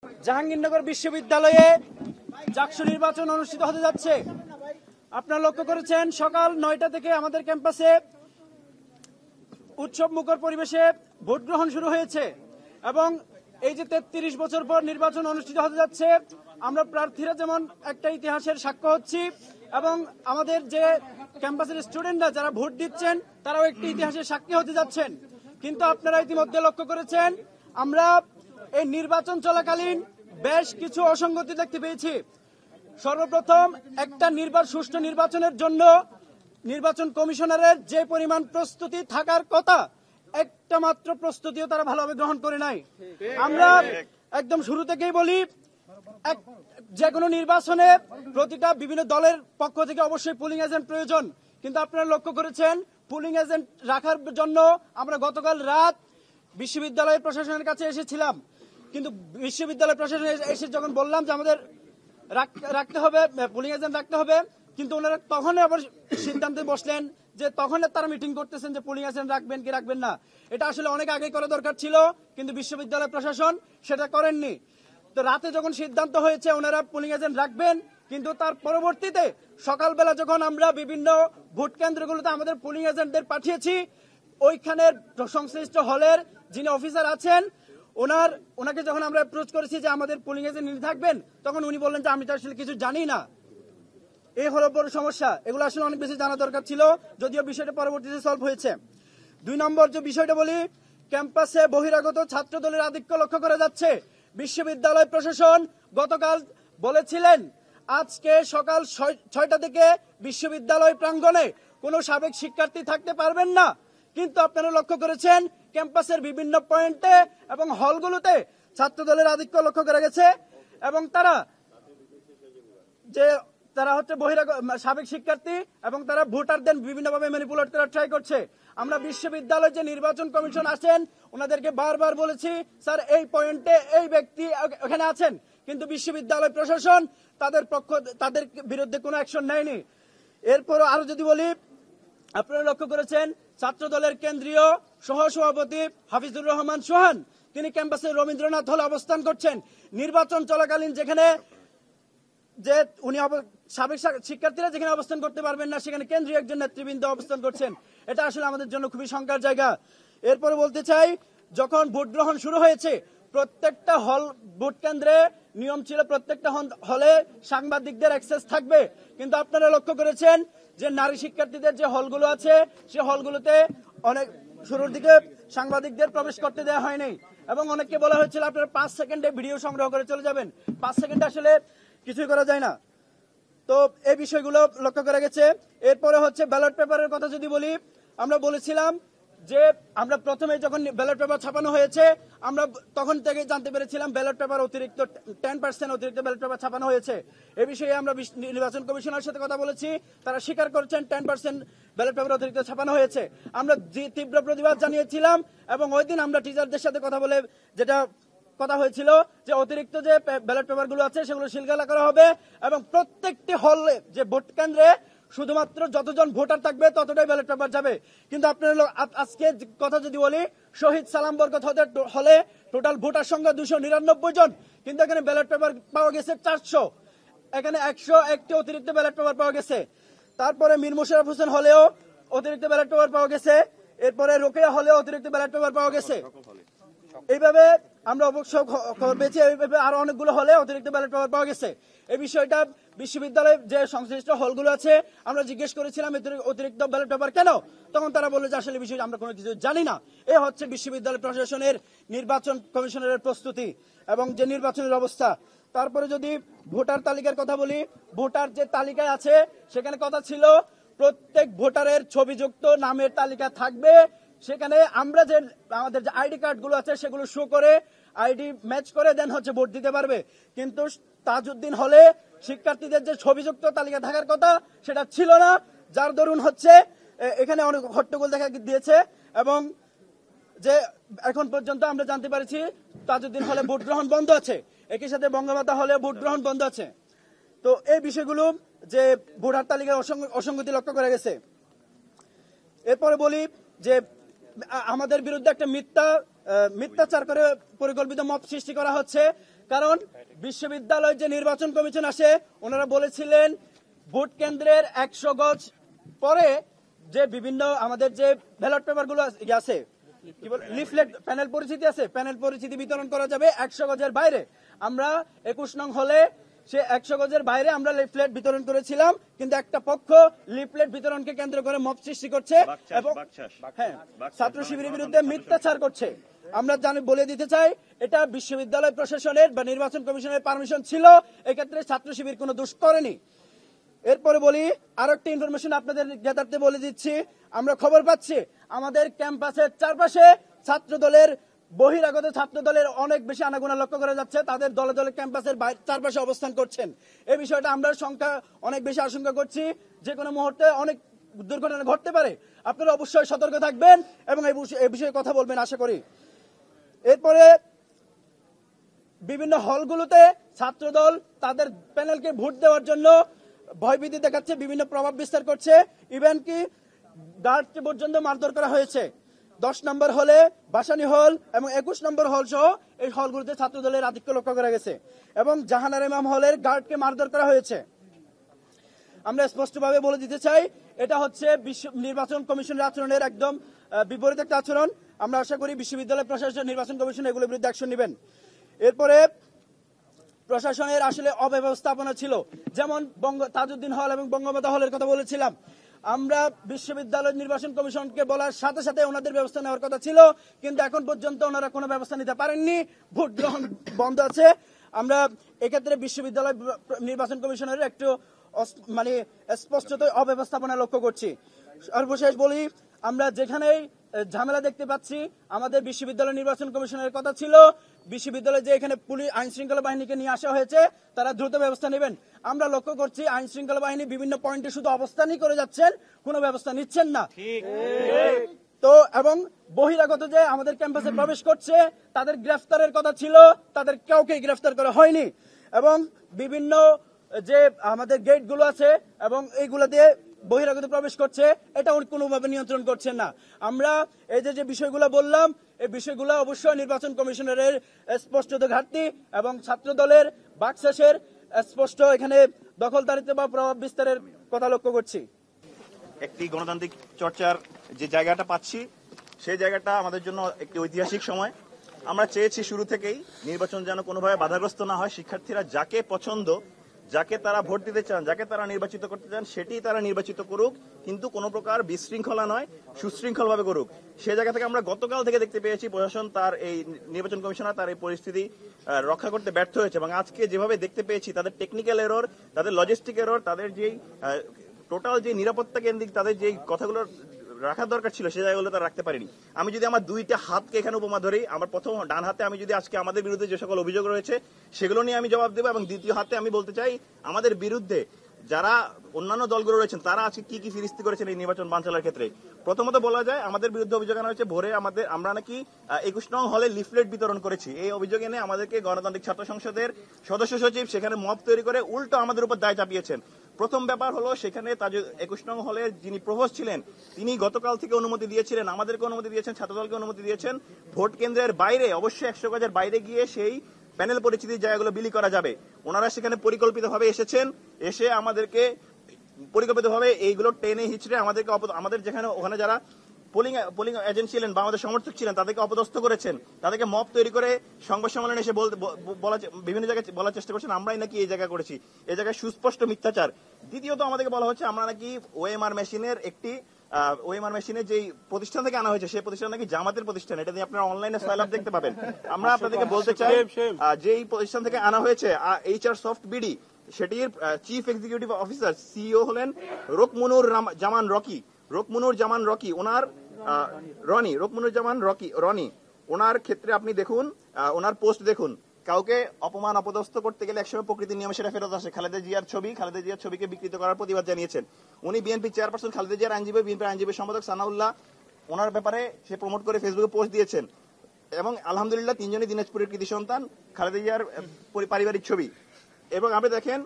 জাহাঙ্গীরনগর বিশ্ববিদ্যালয়ে জাকসু নির্বাচন অনুষ্ঠিত হতে যাচ্ছে। আপনারা লক্ষ্য করেছেন সকাল 9টা থেকে আমাদের ক্যাম্পাসে উৎসব মুখর পরিবেশে ভোট গ্রহণ শুরু হয়েছে এবং এই যে 33 বছর পর নির্বাচন অনুষ্ঠিত হতে যাচ্ছে, আমরা প্রার্থীরা যেমন একটা ইতিহাসের সাক্ষ্য হচ্ছি এবং আমাদের যে ক্যাম্পাসের স্টুডেন্টরা যারা ভোট দিচ্ছেন তারাও একটি ইতিহাসের সাক্ষী হতে যাচ্ছেন। কিন্তু আপনারা ইতিমধ্যে লক্ষ্য করেছেন আমরা এই নির্বাচন চলাকালীন বেশ কিছু অসঙ্গতি দেখতে পেয়েছি। সর্বপ্রথম একটা সুষ্ঠু নির্বাচনের জন্য নির্বাচন কমিশনারের যে পরিমাণ প্রস্তুতি থাকার কথা, একটা মাত্র প্রস্তুতিও তারা ভালোভাবে গ্রহণ করে নাই। আমরা একদম শুরু থেকেই বলি, যে কোনো নির্বাচনে প্রতিটা বিভিন্ন দলের পক্ষ থেকে অবশ্যই পুলিং এজেন্ট প্রয়োজন, কিন্তু আপনারা লক্ষ্য করেছেন পুলিং এজেন্ট রাখার জন্য আমরা গতকাল রাত বিশ্ববিদ্যালয়ের প্রশাসনের কাছে এসেছিলাম, কিন্তু বিশ্ববিদ্যালয় প্রশাসন এসে যখন বললাম যে আমাদের রাখতে হবে, পুলিং এজেন্ট রাখতে হবে, কিন্তু ওনারা তখন আবার সিদ্ধান্তে বসলেন যে তখন তারা মিটিং করতেছেন যে পুলিং এজেন্ট রাখবেন কি রাখবেন না। এটা আসলে অনেক আগে করা দরকার ছিল, কিন্তু বিশ্ববিদ্যালয় প্রশাসন সেটা করেননি। তো রাতে যখন সিদ্ধান্ত হয়েছে ওনারা পুলিং এজেন্ট রাখবেন, কিন্তু তার পরবর্তীতে সকালবেলা যখন আমরা বিভিন্ন ভোট কেন্দ্রগুলোতে আমাদের পুলিং এজেন্টদের পাঠিয়েছি, ওইখানের সংশ্লিষ্ট হলের যিনি অফিসার আছেন ওনাকে যখন আমরা অ্যাপ্রোচ করেছি যে আমাদের পুলিং এজেন্ট থাকবেন, তখন উনি বললেন যে আমি তো আসলে কিছু জানি না। এই হলো বড় সমস্যা। এগুলো আসলে অনেক বেশি জানা দরকার ছিল, যদিও বিষয়টা পরবর্তীতে সলভ হয়েছে। 2 নম্বর যে বিষয়টা বলি, ক্যাম্পাসে বহিরাগত ছাত্র দলের আধিক্য লক্ষ্য করা যাচ্ছে। বিশ্ববিদ্যালয় প্রশাসন গতকাল বলেছিলেন আজকে সকাল 6টা থেকে বিশ্ববিদ্যালয় প্রাঙ্গণে কোনো সাবেক শিক্ষার্থী থাকতে পারবেন না, কিন্তু আপনারা লক্ষ্য করেছেন ক্যাম্পাসের বিভিন্ন পয়েন্টে এবং হলগুলোতে ছাত্র দলের আধিক্য লক্ষ্য করা গেছে এবং তারা হচ্ছে সাবেক শিক্ষার্থী এবং তারা ভোটারদের বিভিন্নভাবে ম্যানিপুলেট করার ট্রাই করছে। আমরা বিশ্ববিদ্যালয় যে নির্বাচন কমিশন আছেন ওনাদেরকে বারবার বলেছি স্যার এই পয়েন্টে এই ব্যক্তি ওখানে আছেন, কিন্তু বিশ্ববিদ্যালয় প্রশাসন তাদের বিরুদ্ধে কোনো অ্যাকশন নেয়নি। এরপরও আরো যদি বলি, আপনারা লক্ষ্য করেছেন ছাত্র দলের কেন্দ্রীয় সহসভাপতি হাফিজুর রহমান সোহান তিনি ক্যাম্পাসে রবীন্দ্রনাথ হলে অবস্থান করছেন। নির্বাচন চলাকালীন উনি সাবেক শিক্ষার্থীরা যেখানে অবস্থান করতে পারবেন না, সেখানে কেন্দ্রীয় একজন নেতৃবৃন্দ অবস্থান করছেন। এটা আসলে আমাদের জন্য খুবই শঙ্কার জায়গা। এরপরে বলতে চাই, যখন ভোট গ্রহণ শুরু হয়েছে প্রত্যেকটা ভোট কেন্দ্রে নিয়ম ছিল প্রত্যেকটা হলে সাংবাদিকদের অ্যাক্সেস থাকবে, কিন্তু আপনারা লক্ষ্য করেছেন যে নারী শিক্ষার্থীদের যে হলগুলো আছে সে হলগুলোতে অনেক শুরুর দিকে সাংবাদিকদের প্রবেশ করতে দেওয়া হয়নি এবং অনেককে বলা হয়েছিল আপনারা 5 সেকেন্ডে ভিডিও সংগ্রহ করে চলে যাবেন। 5 সেকেন্ডে আসলে কিছুই করা যায় না। তো এই বিষয়গুলো লক্ষ্য করা গেছে। এরপরে হচ্ছে ব্যালট পেপারের কথা যদি বলি, আমরা বলেছিলাম যে আমরা প্রথমে যখন ব্যালট পেপার ছাপানো হয়েছে আমরা তখন থেকে জানতে পেরেছিলাম ব্যালট পেপার অতিরিক্ত 10% অতিরিক্ত ব্যালট পেপার ছাপানো হয়েছে। এ বিষয়ে আমরা নির্বাচন কমিশনের সাথে কথা বলেছি, তারা স্বীকার করছেন 10% ব্যালট পেপার অতিরিক্ত ছাপানো হয়েছে। আমরা তীব্র প্রতিবাদ জানিয়েছিলাম এবং ওই দিন আমরা টিচারদের সাথে কথা বলে যেটা কথা হয়েছিল যে অতিরিক্ত যে ব্যালট পেপার গুলো আছে সেগুলো সিলগালা করা হবে এবং প্রত্যেকটি হলে যে ভোট কেন্দ্রে শুধুমাত্র যতজন ভোটার থাকবে ততটাই ব্যালট পেপার যাবে। কিন্তু আপনারা আজকে কথা যদি বলি, শহীদ সালাম বরকত হলে টোটাল ভোটার সংখ্যা 299 জন, কিন্তু এখানে ব্যালট পেপার পাওয়া গেছে 400, এখানে 101টি অতিরিক্ত ব্যালট পেপার পাওয়া গেছে। তারপরে মীর মোশাররফ হোসেন হলেও অতিরিক্ত ব্যালট পেপার পাওয়া গেছে, এরপরে রোকেয়া হলেও অতিরিক্ত ব্যালট পেপার পাওয়া গেছে। এইভাবে আমরা অবশ্য খবর পেয়েছি, এইভাবে আরো অনেকগুলো হলে অতিরিক্ত ব্যালট পেপার পাওয়া গেছে। এই বিষয়টা বিশ্ববিদ্যালয়ের যে সংশ্লিষ্ট হলগুলো আছে আমরা জিজ্ঞেস করেছিলাম অতিরিক্ত ব্যালট পেপার কেন, তখন তারা বলল যে আসলে বিষয় আমরা কোনো কিছু জানি না। এ হচ্ছে বিশ্ববিদ্যালয় প্রশাসনের নির্বাচন কমিশনের প্রস্তুতি এবং যে নির্বাচনের অবস্থা। তারপরে যদি ভোটার তালিকার কথা বলি, ভোটার যে তালিকায় আছে সেখানে কথা ছিল প্রত্যেক ভোটারের ছবিযুক্ত নামের তালিকা থাকবে, সেখানে আমরা যে আমাদের যে আইডি কার্ড গুলো আছে সেগুলো শো করে আইডি ম্যাচ করে দেন হচ্ছে ভোট দিতে পারবে। কিন্তু তাজউদ্দিন হলে শিক্ষার্থীদের যে ছবিযুক্ত তালিকা থাকার কথা সেটা ছিল না, যার দরুন হচ্ছে এখানে অনেক হট্টগোল দেখা দিয়েছে এবং যে এখন পর্যন্ত আমরা জানতে পারছি তাজউদ্দিন হলে ভোট গ্রহণ বন্ধ আছে, একই সাথে বঙ্গমাতা হলে ভোট গ্রহণ বন্ধ আছে। তো এই বিষয়গুলো যে ভোটার তালিকায় অসঙ্গতি লক্ষ্য করা গেছে। এরপরে বলি যে আমাদের বিরুদ্ধে একটা মিথ্যাচার করে পরিকল্পিত মব সৃষ্টি করা হচ্ছে। কারণ বিশ্ববিদ্যালয় যে নির্বাচন কমিশন আসে ওনারা বলেছিলেন ভোট কেন্দ্রের 100 গজ পরে যে বিভিন্ন আমাদের যে ব্যালট পেপার গুলো আছে কি বল লিফলেট প্যানেল পরিচিতি আছে, প্যানেল পরিচিতি বিতরণ করা যাবে 100 গজের বাইরে। আমরা 21 নং হলে সে 100 গজের বাইরে আমরা লিফলেট বিতরণ করেছিলাম, কিন্তু একটা পক্ষ লিফলেট বিতরণকে কেন্দ্র করে মব সৃষ্টি করছে এবং ছাত্র শিবিরের বিরুদ্ধে মিথ্যাচার করছে। আমরা বলে দিতে চাই এটা বিশ্ববিদ্যালয় প্রশাসনের বা নির্বাচন কমিশনের পারমিশন ছিল, এক্ষেত্রে ছাত্র শিবির কোনো দোষ করেনি। এরপরে বলি আরো একটা ইনফরমেশন আপনাদের জ্ঞাতার্থে বলে দিচ্ছি। আমরা খবর পাচ্ছি আমাদের ক্যাম্পাসের চারপাশে ছাত্র দলের বহিরাগত ছাত্র দলের অনেক বেশি আনাগোনা লক্ষ্য করা যাচ্ছে, তাদের দলে দলে ক্যাম্পাসের চারপাশে অবস্থান করছেন। এই বিষয়টা আমরা অনেক বেশি আশঙ্কা করছি, যে কোনো মুহূর্তে অনেক দুর্ঘটনা ঘটতে পারে। আপনারা অবশ্যই সতর্ক থাকবেন এবং এই বিষয়ে কথা বলবেন আশা করি। এরপরে বিভিন্ন হলগুলোতে ছাত্রদল তাদের প্যানেলকে ভোট দেওয়ার জন্য ভয়ভীতি দেখাচ্ছে, বিভিন্ন প্রভাব বিস্তার করছে, ইভেন কি গার্ডকে পর্যন্ত মারধর করা হয়েছে। 10 নম্বর হলে বাসানি হল এবং 21 নম্বর হল সহ এই হলগুলোতে ছাত্রদলের আধিক্য লক্ষ্য করা গেছে এবং জাহানারা ইমাম হলের গার্ডকে মারধর করা হয়েছে। আমরা স্পষ্টভাবে বলে দিতে চাই এটা হচ্ছে নির্বাচন কমিশনের আচরণের একদম বিপরীত একটা আচরণ। আমরা আশা করি বিশ্ববিদ্যালয় প্রশাসন, নির্বাচন কমিশন এগুলোর বিরুদ্ধে অ্যাকশন নেবেন। এরপরে প্রশাসনের আসলে অব্যবস্থাপনা ছিল, যেমন তাজউদ্দিন হল এবং বঙ্গমাতা হলের কথা বলেছিলাম। আমরা বিশ্ববিদ্যালয় নির্বাচন কমিশনকে বলার সাথে সাথে ওনাদের ব্যবস্থা নেওয়ার কথা ছিল, কিন্তু এখন পর্যন্ত ওনারা কোনো ব্যবস্থা নিতে পারেননি, ভোট গ্রহণ বন্ধ আছে। আমরা এক্ষেত্রে বিশ্ববিদ্যালয় নির্বাচন কমিশনের একটু মানে স্পষ্টত অব্যবস্থাপনা লক্ষ্য করছি। সর্বশেষ বলি আমরা যেখানেই ঝামেলা দেখতে পাচ্ছি, আমাদের বিশ্ববিদ্যালয় নির্বাচন কমিশনের কথা ছিল বিশ্ববিদ্যালয়ে যে এখানে পুলিশ আইন শৃঙ্খলা বাহিনীকে নিয়ে আসা হয়েছে তারা দ্রুত ব্যবস্থা নেবেন। আমরা লক্ষ্য করছি আইন শৃঙ্খলা বাহিনী বিভিন্ন পয়েন্টে শুধু অবস্থানই করে যাচ্ছেন, কোনো ব্যবস্থা নিচ্ছেন না। তো এবং বহিরাগত যে আমাদের ক্যাম্পাসে প্রবেশ করছে তাদের গ্রেফতারের কথা ছিল, তাদের কাউকে গ্রেফতার করা হয়নি। এবং বিভিন্ন যে আমাদের গেট গুলো আছে এবং এইগুলো দিয়ে বহিরাগত প্রবেশ করছে, এটা কোনোভাবে নিয়ন্ত্রণ করছেন না। আমরা এই যে বিষয়গুলো বললাম, এই বিষয়গুলো অবশ্যই নির্বাচন কমিশনারের স্পষ্ট ঘাটতি এবং ছাত্র দলের বাকশাসের স্পষ্ট এখানে দখলদারিত্ব বা প্রভাব বিস্তারের কথা লক্ষ্য করছি। একটি গণতান্ত্রিক চর্চার যে জায়গাটা পাচ্ছি সেই জায়গাটা আমাদের জন্য একটি ঐতিহাসিক সময়। আমরা চেয়েছি শুরু থেকেই নির্বাচন যেন কোনোভাবে বাধাগ্রস্ত না হয়, শিক্ষার্থীরা যাকে পছন্দ, যাকে তারা ভোট দিতে চান, যাকে তারা নির্বাচিত করতে চান সেটি তারা নির্বাচিত করুক, কিন্তু কোনো প্রকার বিশৃঙ্খলা নয়, সুশৃঙ্খল ভাবে করুক। সে জায়গা থেকে আমরা গতকাল থেকে দেখতে পেয়েছি প্রশাসন তার এই নির্বাচন কমিশনার তার এই পরিস্থিতি রক্ষা করতে ব্যর্থ হয়েছে এবং আজকে যেভাবে দেখতে পেয়েছি তাদের টেকনিক্যাল এরর, তাদের লজিস্টিক এরর, তাদের যেই টোটাল যে নিরাপত্তা কেন্দ্রিক তাদের যেই কথাগুলো রাখার দরকার ছিল সে জায়গাগুলো তারা রাখতে পারেনি। আমি যদি আমার দুইটা হাতকে এখানে উপমা ধরি, আমার প্রথম ডান হাতে আমি যদি আজকে আমাদের বিরুদ্ধে যে সকল অভিযোগ রয়েছে সেগুলো নিয়ে আমি জবাব দেবো, এবং দ্বিতীয় হাতে আমি বলতে চাই আমাদের বিরুদ্ধে যারা অন্যান্য দলগুলো রয়েছেন তারা আজকে কি কি ফিরিস্তি করেছেন এই নির্বাচন বানচালের ক্ষেত্রে। প্রথমত বলা যায় আমাদের বিরুদ্ধে অভিযোগ আনা হয়েছে ভোরে আমরা নাকি 21 নং হলে লিফলেট বিতরণ করেছি। এই অভিযোগ এনে আমাদেরকে গণতান্ত্রিক ছাত্র সংসদের সদস্য সচিব সেখানে মব তৈরি করে উল্টো আমাদের উপর দায় চাপিয়েছেন। প্রথম ব্যাপার হলো সেখানে 21 নং হলের যিনি প্রভোস্ট ছিলেন তিনি গতকাল থেকে অনুমতি দিয়েছিলেন, আমাদেরকে অনুমতি দিয়েছেন, ছাত্রদলকে অনুমতি দিয়েছেন ভোট কেন্দ্রের বাইরে অবশ্যই 100 গজের বাইরে গিয়ে সেই প্যানেল পরিচিতির জায়গাগুলো বিলি করা যাবে। ওনারা সেখানে পরিকল্পিতভাবে এসেছেন, এসে আমাদেরকে পরিকল্পিতভাবে এইগুলো টেনে হিচড়ে আমাদের যেখানে ওখানে যারা পোলিং এজেন্ট ছিলেন বা আমাদের সমর্থক ছিলেন তাদেরকে অপদস্থ করেছেন, তাদেরকে মব তৈরি করে সংবাদ সম্মেলনে এসে বিভিন্ন জায়গায় বলার চেষ্টা করছেন আমরাই নাকি এই জায়গা করেছি। এই জায়গায় সুস্পষ্ট মিথ্যাচার। দ্বিতীয়ত আমাদেরকে বলা হচ্ছে আমরা নাকি ওএমআর মেশিনের যেই প্রতিষ্ঠান থেকে আনা হয়েছে সেই প্রতিষ্ঠান নাকি জামাতের প্রতিষ্ঠান। এটা নিয়ে আপনারা অনলাইনে ফাইল আপ দেখতে পাবেন। আমরা আপনাদেরকে বলতে চাই যেই প্রতিষ্ঠান থেকে আনা হয়েছে HR সফট বিডি সেটির চিফ এক্সিকিউটিভ অফিসার সিইও হলেন রকমুনুর জামান রকি, ওনার রনি ওনার ক্ষেত্রে আপনি দেখুন, ওনার পোস্ট দেখুন, কাউকে অপমান অপদস্থ করতে গেলে একসময় প্রকৃতির নিয়মে সেটা ফেরত আসে। খালেদা জিয়ার ছবিকে বিকৃত করার প্রতিবাদ জানিয়েছেন উনি। বিএনপি চেয়ারপারসন খালেদা জিয়ার আইনজীবী, বিএনপির আইনজীবী সম্পাদক সানাউল্লাহ ওনার ব্যাপারে সে প্রমোট করে ফেসবুকে পোস্ট দিয়েছেন। এবং আলহামদুলিল্লাহ তিনজনই দিনাজপুরের কৃতি সন্তান, খালেদা জিয়ার পারিবারিক ছবি। এবং আপনি দেখেন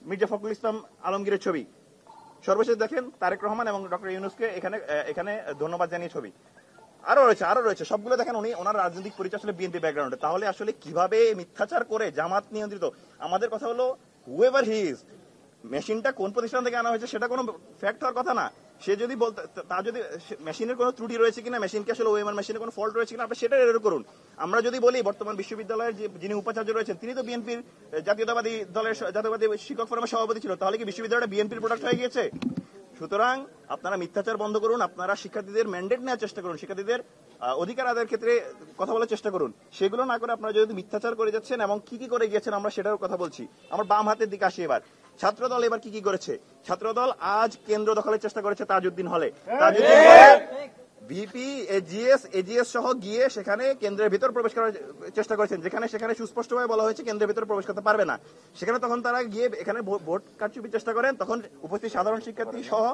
মির্জা ফখরুল ইসলাম আলমগীরের ছবি। সর্বশেষ দেখেন তারেক রহমান এবং ডক্টর ইউনূসকে এখানে ধন্যবাদ জানিয়ে ছবি। আরো রয়েছে সবগুলো দেখেন। উনি ওনার রাজনৈতিক পরিচয় আসলে বিএনপি ব্যাকগ্রাউন্ডে, তাহলে আসলে কিভাবে মিথ্যাচার করে জামাত নিয়ন্ত্রিত। আমাদের কথা হলো হুএভার হি ইজ, মেশিনটা কোন প্রতিষ্ঠান থেকে আনা হয়েছে সেটা কোনো ফ্যাক্ট হওয়ার কথা না। সে যদি বলতে, তার যদি মেশিনের কোনো ত্রুটি রয়েছে কিনা, মেশিনকে আসলে ওএমআর মেশিনে কোনো ফল্ট রয়েছে কিনা, আপনি সেটা এরর করুন। আমরা যদি বলি বর্তমান বিশ্ববিদ্যালয়ের যিনি উপাচার্য রয়েছেন তিনি তো বিএনপির জাতীয়তাবাদী দলের জাতীয়তাবাদী শিক্ষক ফোরামের সভাপতি ছিল, তাহলে কি বিশ্ববিদ্যালয়টা বিএনপির প্রোডাক্ট হয়ে গিয়েছে? সুতরাং আপনারা মিথ্যাচার বন্ধ করুন, আপনারা শিক্ষার্থীদের ম্যান্ডেট নেওয়ার চেষ্টা করুন, শিক্ষার্থীদের অধিকার আদায়ের ক্ষেত্রে কথা বলার চেষ্টা করুন। সেগুলো না করে আপনারা যদি মিথ্যাচার করে যাচ্ছেন এবং কি কি করে গিয়েছেন আমরা সেটার কথা বলছি। আমার বাম হাতের দিকে আসি এবার। ছাত্রদল এবার কি কি করেছে? ছাত্রদল আজ কেন্দ্র দখলের চেষ্টা করেছে তাজউদ্দিন হলে। তাজউদ্দিন হলে ভিপি এজিএস সহ গিয়ে সেখানে কেন্দ্রের ভিতর প্রবেশ করার চেষ্টা করেছেন, সেখানে সুস্পষ্টভাবে বলা হয়েছে কেন্দ্রের ভিতরে প্রবেশ করতে পারবে না। সেখানে তখন তারা গিয়ে এখানে ভোট কারচুপির চেষ্টা করেন, তখন উপস্থিত সাধারণ শিক্ষার্থী সহ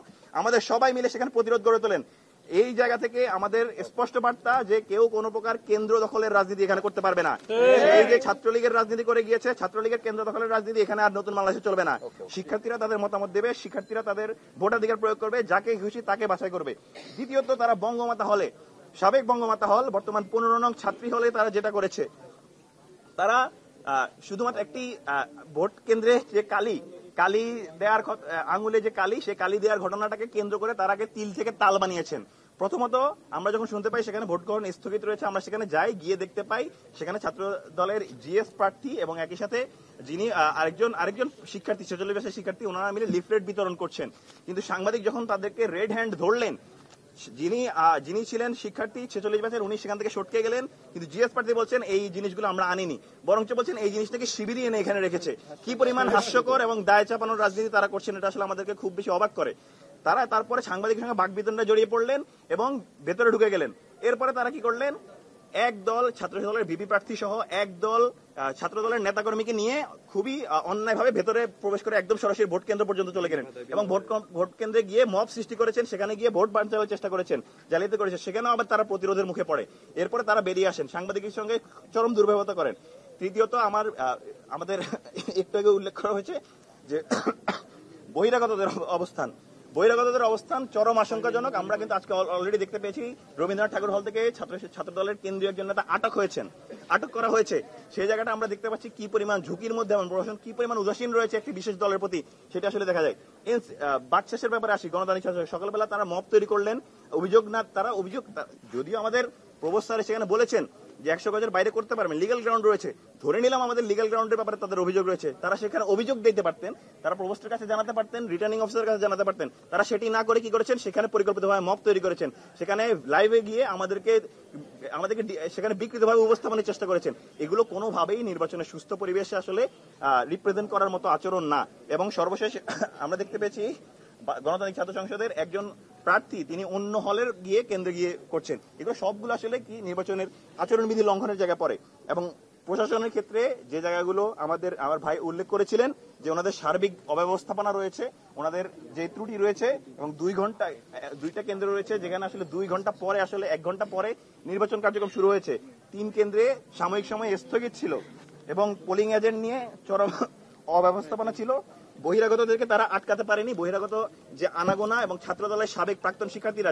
আমাদের সবাই মিলে সেখানে প্রতিরোধ গড়ে তোলেন। এই জায়গা থেকে আমাদের স্পষ্ট বার্তা যে কেউ কোনো প্রকার কেন্দ্র দখলের রাজনীতি এখানে করতে পারবে না। এই যে ছাত্রলীগের রাজনীতি করে গিয়েছে, ছাত্রলীগের কেন্দ্র দখলের রাজনীতি এখানে আর নতুন বাংলাদেশে চলবে না। শিক্ষার্থীরা তাদের মতামত দেবে, শিক্ষার্থীরা তাদের ভোটাধিকার প্রয়োগ করবে, যাকে খুশি তাকে বাছাই করবে। দ্বিতীয়ত, তারা বঙ্গমাতা হলে, সাবেক বঙ্গমাতা হল বর্তমান 15 নং ছাত্রী হলে তারা যেটা করেছে, তারা শুধুমাত্র একটি ভোট কেন্দ্রে যে কালি দেওয়ার আঙুলে যে কালি, সে কালি দেওয়ার ঘটনাটাকে কেন্দ্র করে তার আগে তিল থেকে তাল বানিয়েছেন। প্রথমত আমরা যখন শুনতে পাই সেখানে ভোট গ্রহণ স্থগিত রয়েছে, আমরা সেখানে যাই, গিয়ে দেখতে পাই সেখানে ছাত্র দলের জিএস প্রার্থী এবং একই সাথে যিনি আরেকজন শিক্ষার্থী, 46 বছরের শিক্ষার্থী, ওনারা মিলে লিফলেট বিতরণ করছেন। কিন্তু সাংবাদিক যখন তাদেরকে রেড হ্যান্ড ধরলেন, যিনি ছিলেন শিক্ষার্থী 46 বছর, উনি সেখান থেকে সটকে গেলেন। কিন্তু জিএস প্রার্থী বলছেন এই জিনিসগুলো আমরা আনিনি, বরঞ্চ বলছেন এই জিনিসটাকে শিবিরই এনে এখানে রেখেছে। কি পরিমাণ হাস্যকর এবং দায় চাপানোর রাজনীতি তারা করছেন, এটা আসলে আমাদেরকে খুব বেশি অবাক করে। তারা তারপরে সাংবাদিকের সঙ্গে বাকবিতণ্ডায় জড়িয়ে পড়লেন এবং ভেতরে ঢুকে গেলেন। এরপরে তারা কি করলেন, একদল ছাত্র দলের ভিপি প্রার্থী সহ একদল ছাত্র দলের নেতাকর্মীকে নিয়ে খুবই অন্যায়ভাবে ভেতরে প্রবেশ করে একদম সরাসরি ভোট কেন্দ্র পর্যন্ত চলে গেলেন এবং ভোট কেন্দ্রে গিয়ে মব সৃষ্টি করেছেন, সেখানে গিয়ে ভোট বানচালের চেষ্টা করেছেন, জালিয়াতি করেছেন। সেখানেও আবার তারা প্রতিরোধের মুখে পড়ে। এরপরে তারা বেরিয়ে আসেন, সাংবাদিকের সঙ্গে চরম দুর্ব্যবহার করেন। তৃতীয়ত, আমাদের একটু আগে উল্লেখ করা হয়েছে যে বহিরাগতদের অবস্থান চরম আশঙ্কাজনক। আমরা কিন্তু আজকে অলরেডি দেখতে পেয়েছি রবীন্দ্রনাথ ঠাকুর হল থেকে ছাত্র দলের কেন্দ্রীয় একজন নেতা আটক করা হয়েছে। সেই জায়গাটা আমরা দেখতে পাচ্ছি কি পরিমাণ ঝুঁকির মধ্যে এবং প্রশাসন কি পরিমাণ উদাসীন রয়েছে একটি বিশেষ দলের প্রতি, সেটা আসলে দেখা যায়। বাকশেষের ব্যাপারে আসি, গণতান্ত্রিক সকালবেলা তারা মব তৈরি করলেন, অভিযোগ যদিও আমাদের প্রভোস্ট স্যার সেখানে বলেছেন যে 100 গজের বাইরে করতে পারবেন, লিগ্যাল গ্রাউন্ড রয়েছে। ধরে নিলাম আমাদের লিগ্যাল গ্রাউন্ডের ব্যাপারে তাদের অভিযোগ রয়েছে, তারা সেখানে অভিযোগ দিতে পারতেন, তারা প্রভোস্টের কাছে জানাতে পারতেন, রিটার্নিং অফিসারের কাছে জানাতে পারতেন। তারা সেটি না করে কি করেছেন, সেখানে পরিকল্পিতভাবে মব তৈরি করেছেন, সেখানে লাইভে গিয়ে আমাদেরকে সেখানে বিকৃতভাবে উপস্থাপনের চেষ্টা করেছেন। এগুলো কোনোভাবেই নির্বাচনের সুস্থ পরিবেশে আসলে রিপ্রেজেন্ট করার মতো আচরণ না। এবং সর্বশেষ আমরা দেখতে পেয়েছি গণতান্ত্রিক ছাত্র সংসদের একজন প্রার্থী তিনি অন্য হলের গিয়ে কেন্দ্রে গিয়ে করছেন। এগুলো সবগুলো আসলে কি নির্বাচনের আচরণবিধি লঙ্ঘনের জায়গায় পড়ে। এবং প্রশাসনের ক্ষেত্রে যে জায়গাগুলো আমার ভাই উল্লেখ করেছিলেন যে ওনাদের সার্বিক অব্যবস্থাপনা রয়েছে, ওনাদের যে ত্রুটি রয়েছে, এবং 2টা কেন্দ্র রয়েছে যেখানে আসলে 2 ঘন্টা পরে, আসলে 1 ঘন্টা পরে নির্বাচন কার্যক্রম শুরু হয়েছে। 3 কেন্দ্রে সাময়িক সময় স্থগিত ছিল এবং পোলিং এজেন্ট নিয়ে চরম অব্যবস্থাপনা ছিল। বহিরাগতদেরকে তারা আটকাতে পারেনি। বহিরাগত যে আনাগোনা এবং ছাত্র দলের সাবেক প্রাক্তন শিক্ষার্থীরা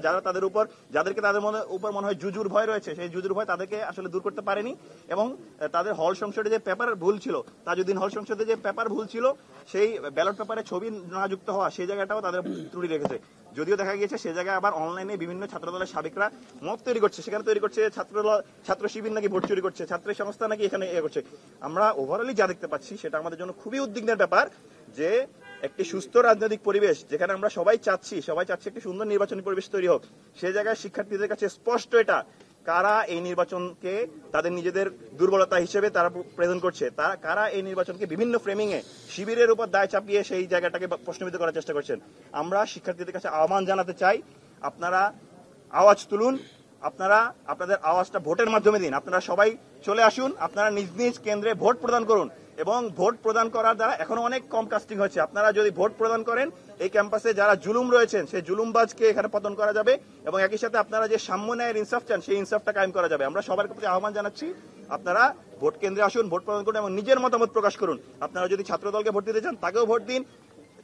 যাদেরকে তাদের উপর মনে হয় জুজুর ভয় রয়েছে, সেই জুজুর ভয় তাদেরকে আসলে দূর করতে পারেনি। এবং তাদের হল সংসদে যে পেপার ভুল ছিল, তাজউদ্দিন হল সংসদে যে পেপার ভুল ছিল, সেই ব্যালট পেপারে ছবি না যুক্ত হওয়া, সেই জায়গাটাও তাদের ত্রুটি রেখেছে। যদিও দেখা গিয়েছে সে জায়গায় আবার অনলাইনে বিভিন্ন ছাত্র দলের সাবেকরা মত তৈরি করছে, সেখানে তৈরি করছে ছাত্র শিবির নাকি ভোট চুরি করছে, ছাত্র সংস্থা নাকি এখানে করছে। আমরা ওভারঅলি যা দেখতে পাচ্ছি সেটা আমাদের জন্য খুবই উদ্বিগ্নের ব্যাপার যে একটি সুস্থ রাজনৈতিক পরিবেশ যেখানে আমরা সবাই চাচ্ছি একটি সুন্দর নির্বাচনী পরিবেশ তৈরি হোক, সেই জায়গায় শিক্ষার্থীদের কাছে স্পষ্ট এটা কারা এই নির্বাচনকে তাদের নিজেদের দুর্বলতা হিসেবে তারা প্রেজেন্ট করছে, কারা এই নির্বাচনকে বিভিন্ন ফ্রেমিং এ শিবিরের উপর দায় চাপিয়ে সেই জায়গাটাকে প্রশ্নবিদ্ধ করার চেষ্টা করছেন। আমরা শিক্ষার্থীদের কাছে আহ্বান জানাতে চাই, আপনারা আওয়াজ তুলুন, আপনারা আপনাদের আওয়াজটা ভোটের মাধ্যমে দিন। আপনারা সবাই চলে আসুন, আপনারা নিজ নিজ কেন্দ্রে ভোট প্রদান করুন। এবং ভোট প্রদান করার দ্বারা এখনো অনেক কম কাস্টিং হচ্ছে। আপনারা যদি ভোট প্রদান করেন, এই ক্যাম্পাসে যারা জুলুম রয়েছেন সেই জুলুমবাজকে এখানে পতন করা যাবে এবং একই সাথে আপনারা যে সাম্য ন্যায়ের ইনসাফ চান সেই ইনসাফটা কায়েম করা যাবে। আমরা সবার প্রতি আহ্বান জানাচ্ছি, আপনারা ভোট কেন্দ্রে আসুন, ভোট প্রদান করুন এবং নিজের মতামত প্রকাশ করুন। আপনারা যদি ছাত্র দলকে ভোট দিতে চান তাকেও ভোট দিন,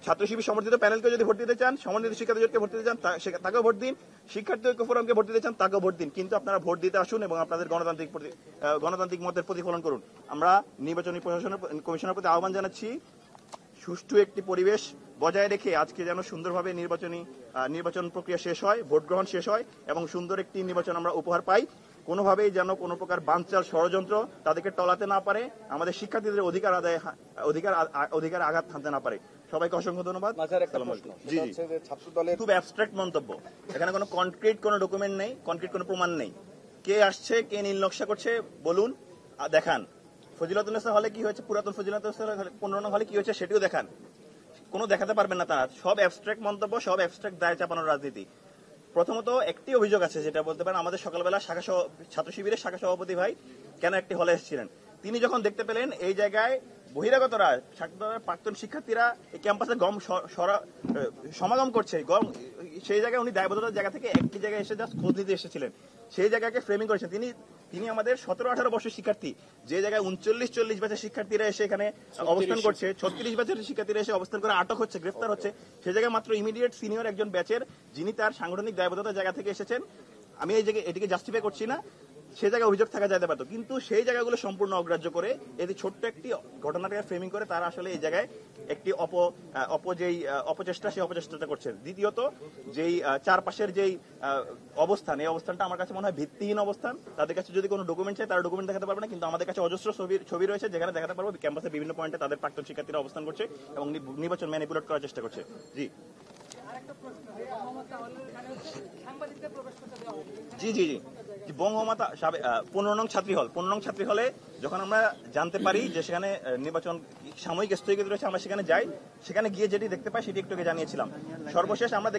ছাত্র শিবির সমর্থিত প্যানেলকে যদি ভোট দিতে চান, সমন্বিত শিক্ষার্থী জোটকে ভোট দিতে চান তাকেও ভোট দিন, শিক্ষার্থী ঐক্য ফোরামকে ভোট দিতে চান তাকেও ভোট দিন, কিন্তু আপনারা ভোট দিতে আসুন এবং আপনাদের গণতান্ত্রিক মতের প্রতিফলন করুন। আমরা নির্বাচনী কমিশনের প্রতি আহ্বান জানাচ্ছি, সুষ্ঠু একটি পরিবেশ বজায় রেখে আজকে যেন সুন্দরভাবে নির্বাচন প্রক্রিয়া শেষ হয়, ভোট গ্রহণ শেষ হয় এবং সুন্দর একটি নির্বাচন আমরা উপহার পাই। কোনোভাবেই যেন কোনো প্রকার বানচাল ষড়যন্ত্র তাদেরকে টলাতে না পারে, আমাদের শিক্ষার্থীদের অধিকার আঘাত হানতে না পারে। সবাইকে অসংখ্য ধন্যবাদ। জি জি, খুব অ্যাবস্ট্রাক্ট মন্তব্য, এখানে কোনো কনক্রিট কোনো ডকুমেন্ট নেই, কনক্রিট কোনো প্রমাণ নেই। কে আসছে, কে নীল নকশা করছে বলুন, দেখান। ফজিলাতুন্নেসা হলে কি হয়েছে, পুরাতন ফজিলাতুন্নেসা 15 নং হলে কি হয়েছে সেটিও দেখান। কোনো দেখাতে পারবেন না তারা, সব অ্যাবস্ট্রাক্ট মন্তব্য, সব অ্যাবস্ট্রাক্ট দায় চাপানোর রাজনীতি। প্রথমত একটি অভিযোগ আছে যেটা বলতে পারেন, আমাদের সকালবেলা ছাত্র শিবিরের শাখা সভাপতি ভাই কেন একটি হলে এসেছিলেন, তিনি যখন দেখতে পেলেন এই জায়গায় বহিরাগতরা প্রাক্তন শিক্ষার্থীরা এই ক্যাম্পাসে সমাগম করছে, সেই জায়গায় উনি দায়বদ্ধতার জায়গা থেকে একটি জায়গায় এসে জাস্ট খোঁজ নিতে এসেছিলেন, সেই জায়গাকে ফ্রেমিং করেছেন। তিনি আমাদের 17-18 বর্ষের শিক্ষার্থী, যে জায়গায় 39-40 ব্যাচের শিক্ষার্থীরা এসে এখানে অবস্থান করছে, 36 ব্যাচের শিক্ষার্থীরা এসে অবস্থান করে আটক হচ্ছে, গ্রেফতার হচ্ছে, সে জায়গায় মাত্র ইমিডিয়েট সিনিয়র একজন ব্যাচের, যিনি তার সাংগঠনিক দায়বদ্ধতার জায়গা থেকে এসেছেন, আমি এই জায়গায় এটিকে জাস্টিফাই করছি না, সে জায়গায় অভিযোগ থাকা যেতে পারতো, কিন্তু সেই জায়গাগুলো সম্পূর্ণ অগ্রাহ্য করে এই ছোট্ট একটি ঘটনাটাকে ফ্রেমিং করে তারা আসলে এই জায়গায় একটি অপচেষ্টা, সেই অপচেষ্টাটা করছেন। দ্বিতীয়ত, যেই চারপাশের যেই অবস্থান, এই অবস্থানটা আমার কাছে মনে হয় ভিত্তিহীন অবস্থান। তাদের কাছে যদি কোনো ডকুমেন্ট চাই তারা ডকুমেন্ট দেখাতে পারবে না, কিন্তু আমাদের কাছে অজস্র ছবি রয়েছে যেখানে দেখাতে পারবো ক্যাম্পাসের বিভিন্ন পয়েন্টে তাদের প্রাক্তন শিক্ষার্থীরা অবস্থান করছে এবং নির্বাচন ম্যানিপুলেট করার চেষ্টা করছে। জি জি জি জি বঙ্গমাতা 15 নং ছাত্রী হলে যখন আমরা জানতে পারি যে সেখানে নির্বাচন সাময়িক স্থগিত রয়েছে, আমরা সেখানে যাই, সেখানে গিয়ে যেটি দেখতে পাই সেটি একটু জানিয়েছিলাম। সর্বশেষ আমরা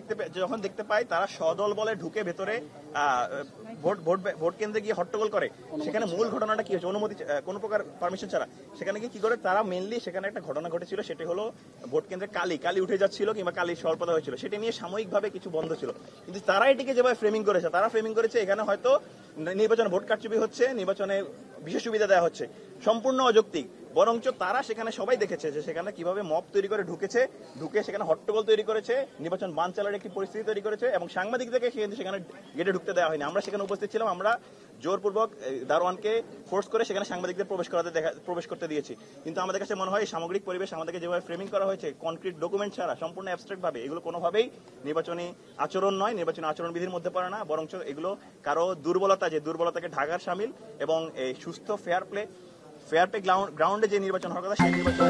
যখন দেখতে পাই তারা সদল বলে ঢুকে ভেতরে ভোট কেন্দ্রে গিয়ে হট্টগোল করে, সেখানে মূল ঘটনাটা কি হয়েছে, অনুমতি কোনো প্রকার পারমিশন ছাড়া সেখানে গিয়ে কি করে তারা মেনলি সেখানে একটা ঘটনা ঘটেছিল, সেটি হলো ভোট কেন্দ্রে কালি উঠে যাচ্ছিল কিংবা কালি স্বল্পতা হয়েছিল, সেটি নিয়ে সাময়িকভাবে কিছু বন্ধ ছিল, কিন্তু তারা এটিকে যেভাবে ফ্রেমিং করেছে, তারা ফ্রেমিং করেছে এখানে হয়তো নির্বাচনে ভোট কারচুপি হচ্ছে, নির্বাচনে বিশেষ সুবিধা দেওয়া হচ্ছে, সম্পূর্ণ অযৌক্তিক। বরঞ্চ তারা সেখানে সবাই দেখেছে যে সেখানে কিভাবে মব তৈরি করে ঢুকে সেখানে হট্টগোল তৈরি করেছে, নির্বাচন বানচালের একটি পরিস্থিতি তৈরি করেছে এবং সাংবাদিকদেরকে সেখানে গেটে ঢুকতে দেওয়া হয়নি। আমরা সেখানে উপস্থিত ছিলাম, আমরা জোরপূর্বক দারোয়ানকে ফোর্স করে সেখানে সাংবাদিকদের প্রবেশ করতে দিয়েছি, কিন্তু আমাদের কাছে মনে হয় সামগ্রিক পরিবেশ আমাদেরকে যেভাবে ফ্রেমিং করা হয়েছে কনক্রিট ডকুমেন্ট ছাড়া, সম্পূর্ণ অ্যাবস্ট্রাক্ট ভাবে, এগুলো কোনোভাবেই নির্বাচনী আচরণ নয়, নির্বাচনী আচরণবিধির মধ্যে পড়ে না, বরঞ্চ এগুলো কারো দুর্বলতা, যে দুর্বলতাকে ঢাকার শামিল এবং এই সুস্থ ফেয়ার প্লে গ্রাউন্ডে যে নির্বাচন হওয়ার কথা সেই নির্বাচন